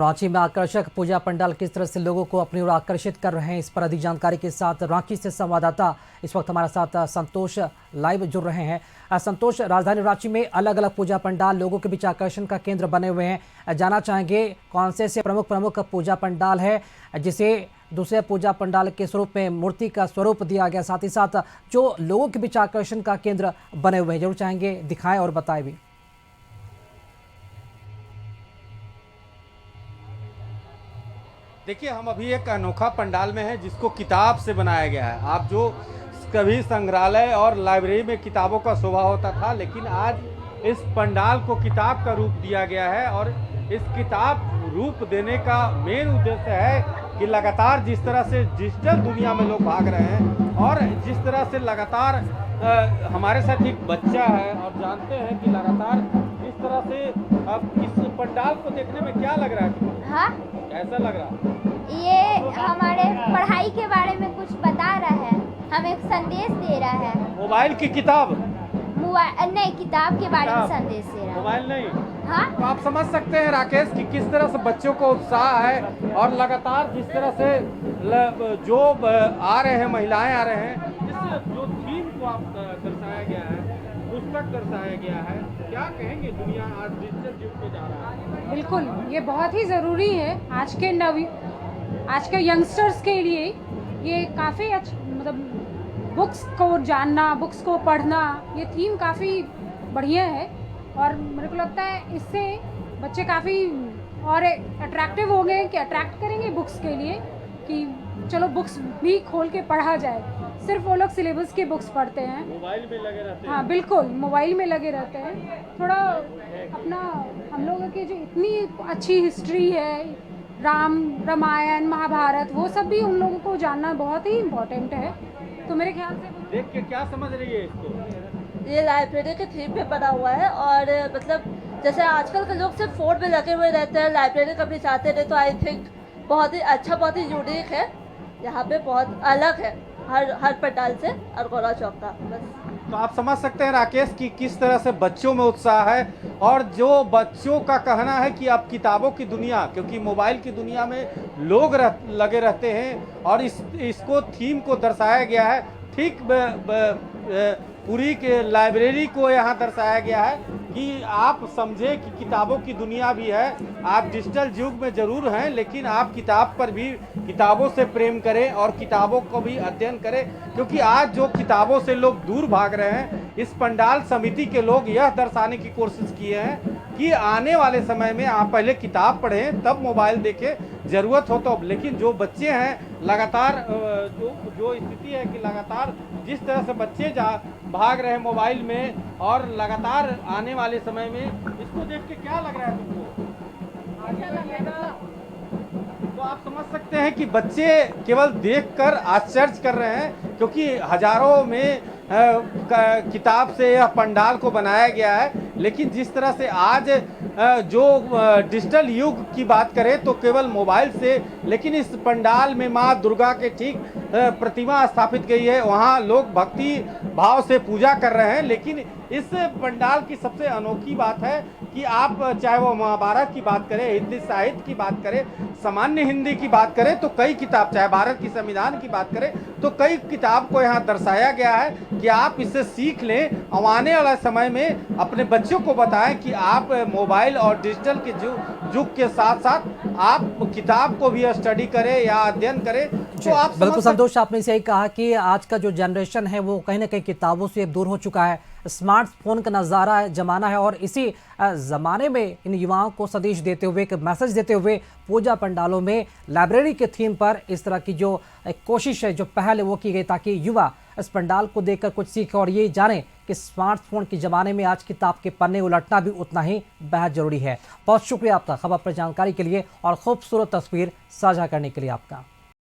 रांची में आकर्षक पूजा पंडाल किस तरह से लोगों को अपनी ओर आकर्षित कर रहे हैं, इस पर अधिक जानकारी के साथ रांची से संवाददाता इस वक्त हमारे साथ संतोष लाइव जुड़ रहे हैं। संतोष, राजधानी रांची में अलग अलग पूजा पंडाल लोगों के बीच आकर्षण का केंद्र बने हुए हैं। जानना चाहेंगे कौन से प्रमुख पूजा पंडाल है जिसे दूसरे पूजा पंडाल के स्वरूप में मूर्ति का स्वरूप दिया गया, साथ ही साथ जो लोगों के बीच आकर्षण का केंद्र बने हुए हैं, जरूर चाहेंगे दिखाएं और बताएं भी। देखिए, हम अभी एक अनोखा पंडाल में हैं जिसको किताब से बनाया गया है। आप जो कभी संग्रहालय और लाइब्रेरी में किताबों का शोभा होता था, लेकिन आज इस पंडाल को किताब का रूप दिया गया है। और इस किताब रूप देने का मेन उद्देश्य है कि लगातार जिस तरह से डिजिटल दुनिया में लोग भाग रहे हैं और जिस तरह से लगातार हमारे साथ एक बच्चा है और जानते हैं कि लगातार इस तरह से अब इस पंडाल को देखने में क्या लग रहा है? हाँ, कैसा लग रहा है? ये हमारे पढ़ाई के बारे में कुछ बता रहा है, हमें संदेश दे रहा है। मोबाइल की किताब? मोबाइल नहीं, किताब के बारे में संदेश दे रहा है। मोबाइल नहीं। हाँ, तो आप समझ सकते हैं राकेश कि किस तरह से बच्चों को उत्साह है और लगातार जिस तरह से जो आ रहे हैं, महिलाएं आ रहे हैं, जिस जो थीम को आप दर्शाया गया है, पुस्तक दर्शाया गया है, क्या कहेंगे? दुनिया आज डिजिटल युग में जा रहा है। बिल्कुल, ये बहुत ही ज़रूरी है आज के यंगस्टर्स के लिए। ये काफ़ी मतलब बुक्स को जानना, बुक्स को पढ़ना, ये थीम काफ़ी बढ़िया है और मेरे को लगता है इससे बच्चे काफ़ी और अट्रैक्टिव हो गए कि अट्रैक्ट करेंगे बुक्स के लिए कि चलो बुक्स भी खोल के पढ़ा जाए। सिर्फ वो लोग सिलेबस की बुक्स पढ़ते हैं, मोबाइल में लगे रहते हैं। हाँ बिल्कुल, मोबाइल में लगे रहते हैं। थोड़ा अपना हम लोगों की जो इतनी अच्छी हिस्ट्री है, रामायण, महाभारत, वो सब भी उन लोगों को जानना बहुत ही इम्पोर्टेंट है। तो मेरे ख्याल से देख के क्या समझ रही है इसको? ये लाइब्रेरी के थीम पे बना हुआ है और मतलब जैसे आजकल के लोग सिर्फ फोन में लगे हुए रहते हैं, लाइब्रेरी कभी जाते नहीं, तो आई थिंक बहुत ही अच्छा, बहुत ही यूनिक है। यहाँ पे बहुत अलग है हर पंडाल से और गौरा चौक का। बस तो आप समझ सकते हैं राकेश कि किस तरह से बच्चों में उत्साह है और जो बच्चों का कहना है कि अब किताबों की दुनिया, क्योंकि मोबाइल की दुनिया में लोग लगे रहते हैं और इसको थीम को दर्शाया गया है। ठीक पूरी के लाइब्रेरी को यहाँ दर्शाया गया है कि आप समझे कि किताबों की दुनिया भी है। आप डिजिटल युग में ज़रूर हैं, लेकिन आप किताब पर भी, किताबों से प्रेम करें और किताबों को भी अध्ययन करें, क्योंकि आज जो किताबों से लोग दूर भाग रहे हैं, इस पंडाल समिति के लोग यह दर्शाने की कोशिश किए हैं कि आने वाले समय में आप पहले किताब पढ़ें तब मोबाइल देखें, ज़रूरत हो तो। लेकिन जो बच्चे हैं लगातार जो स्थिति है कि लगातार जिस तरह से बच्चे भाग रहे हैं मोबाइल में और लगातार आने वाले समय में, इसको देख के क्या लग रहा है तुमको? तो आप समझ सकते हैं कि बच्चे केवल देखकर आश्चर्य कर रहे हैं, क्योंकि हजारों में किताब से यह पंडाल को बनाया गया है। लेकिन जिस तरह से आज जो डिजिटल युग की बात करें तो केवल मोबाइल से, लेकिन इस पंडाल में माँ दुर्गा के ठीक प्रतिमा स्थापित गई है, वहाँ लोग भक्ति भाव से पूजा कर रहे हैं। लेकिन इस पंडाल की सबसे अनोखी बात है कि आप चाहे वो महाभारत की बात करें, हिंदी साहित्य की बात करें, सामान्य हिंदी की बात करें, तो कई किताब, चाहे भारत की संविधान की बात करें तो कई किताब को यहाँ दर्शाया गया है कि आप इससे सीख लें और आने वाले समय में अपने बच्चों को बताएं कि आप मोबाइल और डिजिटल के युग के साथ साथ आप किताब को भी स्टडी करें या अध्ययन करें। तो आप बिल्कुल संतोष, आपने इसे ही कहा कि आज का जो जनरेशन है वो कहीं ना कहीं किताबों से दूर हो चुका है। स्मार्टफोन का नज़ारा है, जमाना है, और इसी ज़माने में इन युवाओं को संदेश देते हुए, एक मैसेज देते हुए पूजा पंडालों में लाइब्रेरी के थीम पर इस तरह की जो एक कोशिश है, जो पहल है वो की गई, ताकि युवा इस पंडाल को देखकर कुछ सीखे और ये जाने कि स्मार्टफोन के ज़माने में आज किताब के पन्ने उलटना भी उतना ही बेहद ज़रूरी है। बहुत शुक्रिया आपका खबर पर जानकारी के लिए और खूबसूरत तस्वीर साझा करने के लिए आपका।